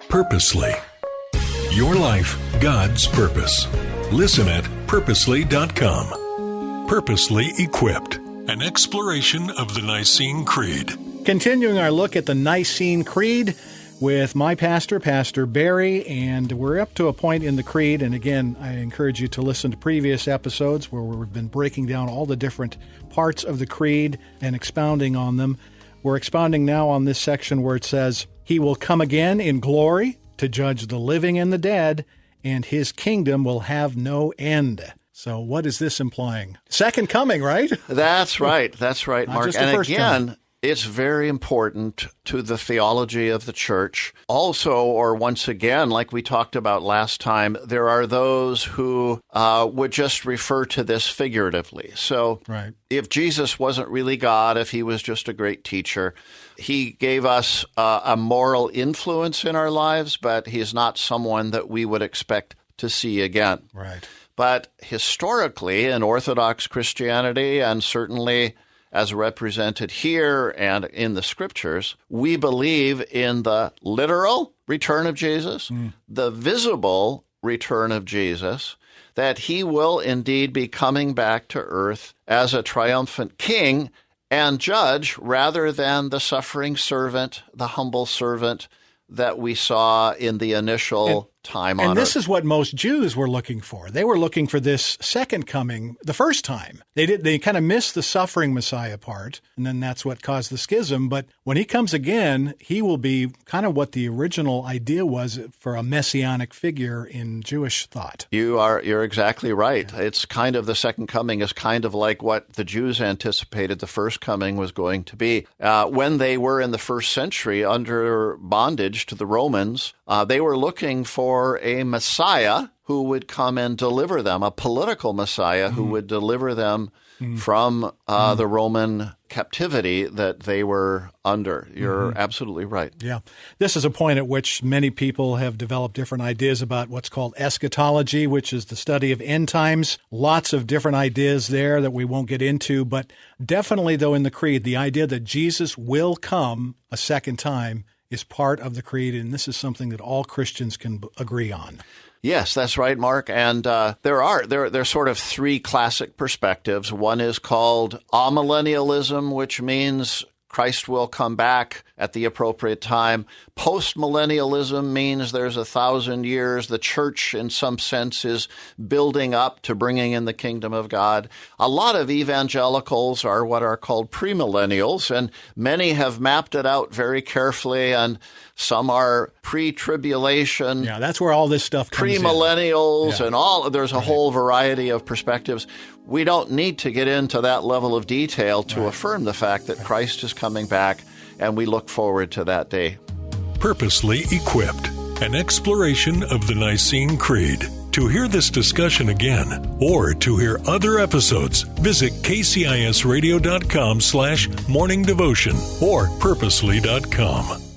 Purposely. Your life, God's purpose. Listen at purposely.com. Purposely Equipped, an exploration of the Nicene Creed. Continuing our look at the Nicene Creed with my pastor, Pastor Barry, and we're up to a point in the Creed, and again, I encourage you to listen to previous episodes where we've been breaking down all the different parts of the Creed and expounding on them. We're expounding now on this section where it says, He will come again in glory to judge the living and the dead, and His kingdom will have no end. So what is this implying? Second coming, right? That's right. That's right, Mark. And again, it's very important to the theology of the church. Also, or once again, like we talked about last time, there are those who would just refer to this figuratively. So if Jesus wasn't really God, if He was just a great teacher, He gave us a moral influence in our lives, but He's not someone that we would expect to see again. Right. But historically, in Orthodox Christianity, and certainly as represented here and in the Scriptures, we believe in the literal return of Jesus, the visible return of Jesus, that He will indeed be coming back to earth as a triumphant king and judge rather than the suffering servant, the humble servant that we saw in the initial time on earth. And this is what most Jews were looking for. They were looking for this second coming the first time. They kind of missed the suffering Messiah part, and then that's what caused the schism. But when He comes again, He will be kind of what the original idea was for a messianic figure in Jewish thought. You're exactly right. Yeah. It's kind of the second coming is kind of like what the Jews anticipated the first coming was going to be. When they were in the first century under bondage to the Romans, they were looking for a Messiah who would come and deliver them, a political Messiah who would deliver them from the Roman captivity that they were under. You're absolutely right. Yeah. This is a point at which many people have developed different ideas about what's called eschatology, which is the study of end times. Lots of different ideas there that we won't get into, but definitely, though, in the Creed, the idea that Jesus will come a second time is part of the Creed, and this is something that all Christians can agree on. Yes, that's right, Mark. And there are sort of three classic perspectives. One is called amillennialism, which means Christ will come back at the appropriate time. Postmillennialism means there's 1,000 years. The church, in some sense, is building up to bringing in the kingdom of God. A lot of evangelicals are what are called premillennials, and many have mapped it out very carefully, and some are pre-tribulation. Yeah, that's where all this stuff comes in. Premillennials and all. There's a whole variety of perspectives. We don't need to get into that level of detail to affirm the fact that Christ is coming back, and we look forward to that day. Purposely Equipped, an exploration of the Nicene Creed. To hear this discussion again, or to hear other episodes, visit kcisradio.com/morning devotion or purposely.com.